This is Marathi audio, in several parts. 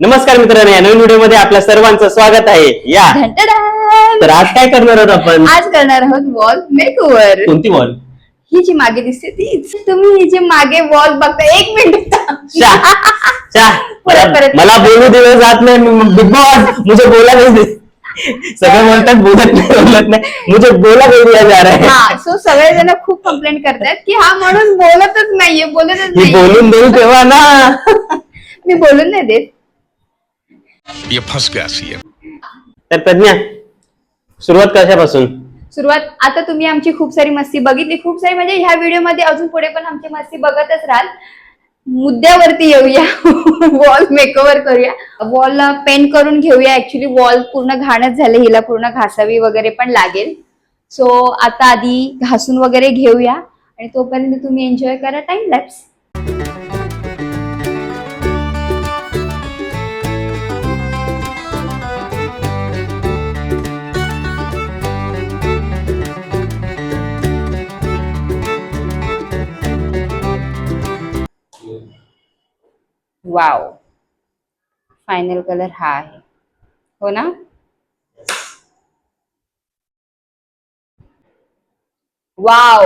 नमस्कार मित्रांनो, या नवीन व्हिडिओ मध्ये आपल्या सर्वांचं स्वागत आहे. या तर आज काय करणार आहोत आपण? आज करणार आहोत वॉल मेकओव्हर. कोणती वॉल? ही जी मागे दिसते तीच. तुम्ही ही जी मागे वॉल बघता, एक मिनिट मला बोलू दिलं जात नाही. बिग बॉस मुझे बोला नहीं. सगळे म्हणतात बोलत नाही. मुझे बोला नहीं दिया जा रहा है. हा, सो सगळेजण खूप कंप्लेंट करतात की हा म्हणून बोलतच नाहीये. बोलून देऊ तेव्हा ना. मी बोलून नाही देत. ये फंस गया सीएम. तर प्रज्ञा, सुरुवात कशापासून? सुरुवात आता तुम्ही आमची खूप सारी मस्ती बघितली, खूप सारी म्हणजे ह्या व्हिडिओ मध्ये अजून पुढे पण आमची मस्ती बघतच राहाल. मुद्द्यावरती येऊया. वॉल मेकओव्हर करूया. वॉल पेंट करून घेऊया. ऍक्च्युली वॉल पूर्ण घाणच झाले, हिला पूर्ण घासावी वगैरे पण लागेल. सो आता आधी घासून वगैरे घेऊया आणि तोपर्यंत तुम्ही एन्जॉय करा time lapse. Wow, final colour हा आहे, हो ना? वाव.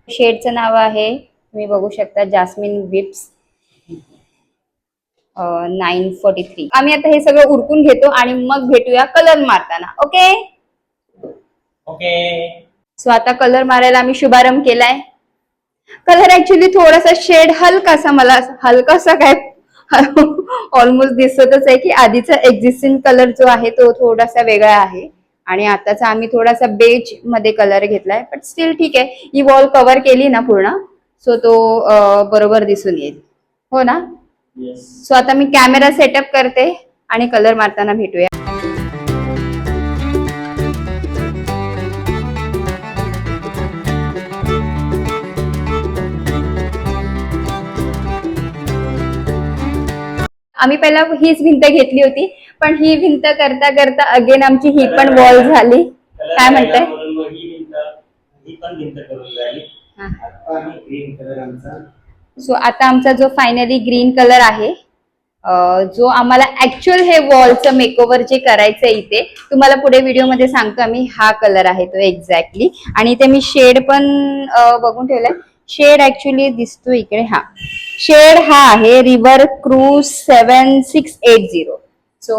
शेडचं नाव आहे, तुम्ही बघू शकता, जास्मिन विप्स 943. आम्ही आता हे सगळं उरकून घेतो आणि मग भेटूया कलर मारताना. Okay okay. सो आता कलर मारायला आम्ही शुभारंभ केलाय. कलर ऍक्च्युली थोडासा शेड हलकासा, मला हलकासा काय ऑलमोस्ट दिसतच आहे की आधीचा एक्झिस्टिंग कलर जो आहे तो थोडासा वेगळा आहे आणि आताचा आम्ही थोडासा बेज मध्ये कलर घेतलाय. बट स्टील ठीक आहे, ही वॉल कव्हर केली ना पूर्ण, सो तो बरोबर दिसून येईल, हो ना? सो आता मी कॅमेरा सेटअप करते आणि कलर मारताना भेटूया. आम्ही पहिला हीच भिंत घेतली होती, पण ही भिंत करता करता अगेन आमची ही पण वॉल झाली. काय म्हणताय? सो आता आमचा जो फायनली ग्रीन कलर आहे, जो आम्हाला ऍक्च्युअल हे वॉलचं मेकओव्हर जे करायचंय इथे, तुम्हाला पुढे व्हिडिओमध्ये सांगतो आम्ही, हा कलर आहे तो एक्झॅक्टली. आणि इथे मी शेड पण बघून ठेवलाय. शेड ऍक्च्युली दिसतो इकडे, हा शेड हा आहे रिव्हर क्रूज 7680. सो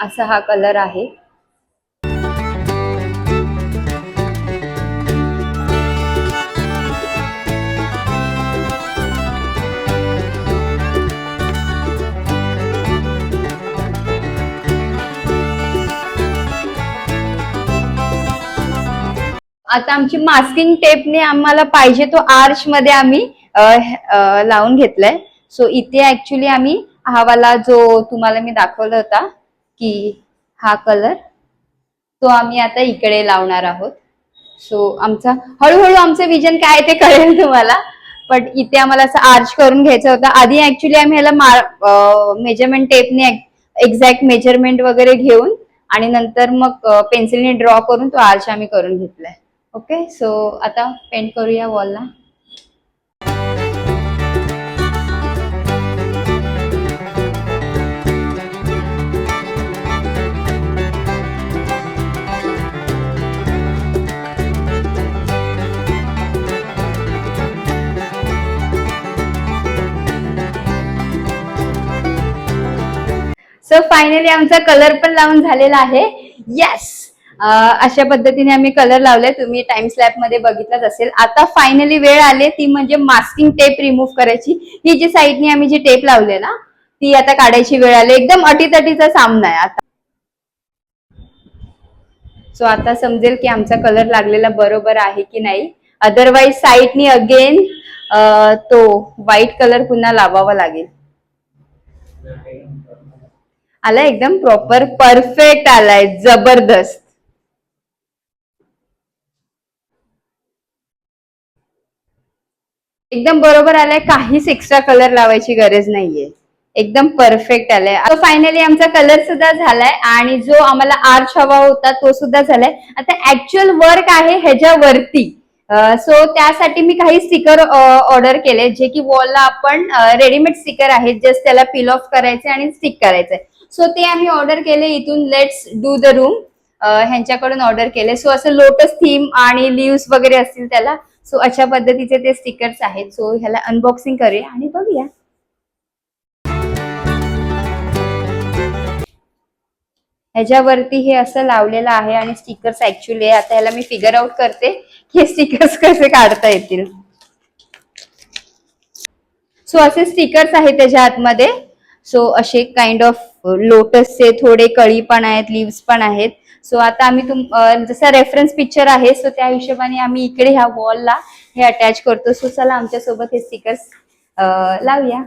असा हा कलर आहे. आता आमची मास्किंग टेपने आम्हाला पाहिजे तो आर्च मध्ये आम्ही लावून घेतलाय. सो इथे ऍक्च्युली आम्ही हा वाला जो तुम्हाला मी दाखवला होता की हा कलर, तो आम्ही आता इकडे लावणार आहोत. सो आमचा हळूहळू आमचं विजन काय ते कळेल तुम्हाला. पण इथे आम्हाला असं आर्च करून घ्यायचं होतं. आधी ऍक्च्युली आम्ही ह्याला मेजरमेंट टेपने एक्झॅक्ट मेजरमेंट वगैरे घेऊन आणि नंतर मग पेन्सिलने ड्रॉ करून तो आर्च आम्ही करून घेतलाय. ओके, सो आता पेंट करूया वॉलला. सो फायनली आमचा कलर पण लावून झालेला आहे. येस, अशा पद्धतीने आम्ही कलर लावलाय. तुम्ही टाइम स्लॅप मध्ये बघितलंच असेल. आता फायनली वेळ आली ती म्हणजे मास्किंग टेप रिमूव्ह करायची. ही जी साईडनी आम्ही जी टेप लावले ना, ती आता काढायची वेळ आली. एकदम अटीतटीचा सामना आहे आता. सो आता समजेल की आमचा कलर लागलेला बरोबर आहे की नाही. अदरवाईज साईडनी अगेन तो व्हाईट कलर पुन्हा लावावा लागेल. आलाय एकदम प्रॉपर, परफेक्ट आलाय, जबरदस्त. एकदम बरोबर आलाय, काहीच एक्स्ट्रा कलर लावायची गरज नाहीये. एकदम परफेक्ट आलाय. फायनली आमचा कलर सुद्धा झालाय आणि जो आम्हाला आर्च हवा होता तो सुद्धा झालाय. आता ऍक्च्युअल वर्क आहे ह्याच्यावरती, सो त्यासाठी मी काही स्टिकर ऑर्डर केले, जे की वॉलला आपण रेडीमेड स्टिकर आहेत, जस्ट त्याला पील ऑफ करायचे आणि स्टिक करायचंय. सो ते आम्ही ऑर्डर केले इथून लेट्स डू द रूम ह्यांच्याकडून ऑर्डर केले. सो असं लोटस थीम आणि लिव्स वगैरे असतील त्याला. सो अशा पद्धतीचे ते स्टिकर्स आहेत. सो ह्याला अनबॉक्सिंग करूया आणि बघूया. ह्याच्यावरती हे असं लावलेलं आहे आणि स्टिकर्स ऍक्च्युली आता ह्याला मी फिगर आउट करते हे स्टिकर्स कसे काढता येतील. सो असे स्टिकर्स आहेत त्याच्या आतमध्ये. सो असे काइंड ऑफ लोटसचे थोडे कळी पण आहेत, लिव्स पण आहेत. सो आता आम्ही जसा रेफरन्स पिक्चर आहे सो त्या हिशोबाने आम्ही इकडे ह्या वॉलला हे अटॅच करतो. सो चला आमच्या सोबत हे स्टिकर्स लावूया.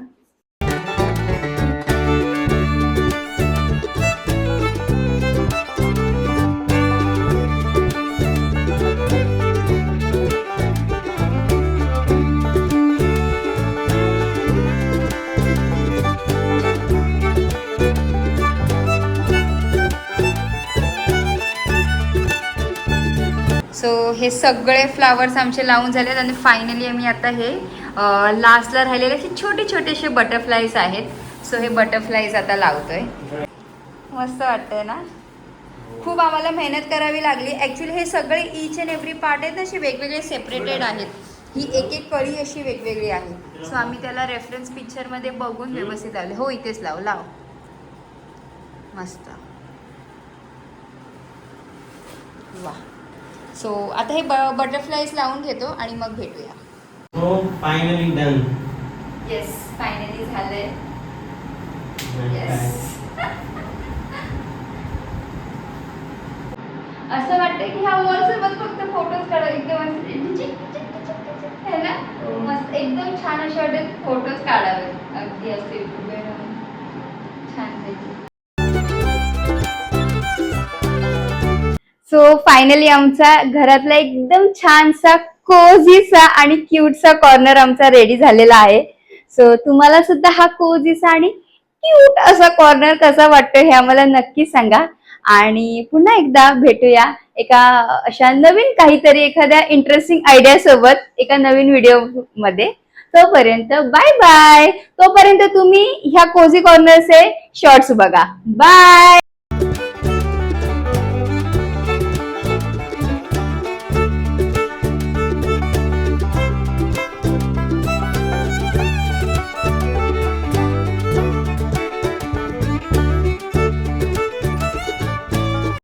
सो हे सगळे फ्लावर्स आमचे लावून झालेत आणि फायनली आम्ही आता हे लास्टला राहिलेले असे छोटे छोटेसे बटरफ्लाईज आहेत. सो हे बटरफ्लाईज आता लावतोय. मस्त वाटतंय ना. खूप आम्हाला मेहनत करावी लागली ऍक्च्युली. हे सगळे ईच अँड एव्हरी पार्ट आहेत असे वेगवेगळे सेपरेटेड आहेत. ही एक एक कळी अशी वेगवेगळी आहे. सो आम्ही त्याला रेफरन्स पिक्चरमध्ये बघून व्यवस्थित लावले. हो इथेच लाव मस्त. वा. सो आता हे बटरफ्लाईज लावून घेतो आणि मग भेटूया. हो फायनली डन. येस फायनली झालंय. असं वाटतंय की ह्या वॉल सोबत फक्त फोटोज काढा एकदम है ना. मस्त एकदम छान असे वाटते फोटोज काढावे अगदी असे उभे राहून छान पैकी. सो फायनली आमचा घरातला एकदम छानसा कोझीसा आणि क्यूटसा कॉर्नर आमचा रेडी झालेला आहे. सो तुम्हाला सुद्धा हा कोझीसा आणि क्यूट असा कॉर्नर कसा वाटतो हे आम्हाला नक्की सांगा. आणि पुन्हा एकदा भेटूया एका अशा नवीन काहीतरी एखाद्या इंटरेस्टिंग आयडिया सोबत एका नवीन व्हिडिओ मध्ये. तोपर्यंत बाय बाय. तोपर्यंत तुम्ही ह्या कोझी कॉर्नरचे शॉर्ट्स बघा. बाय.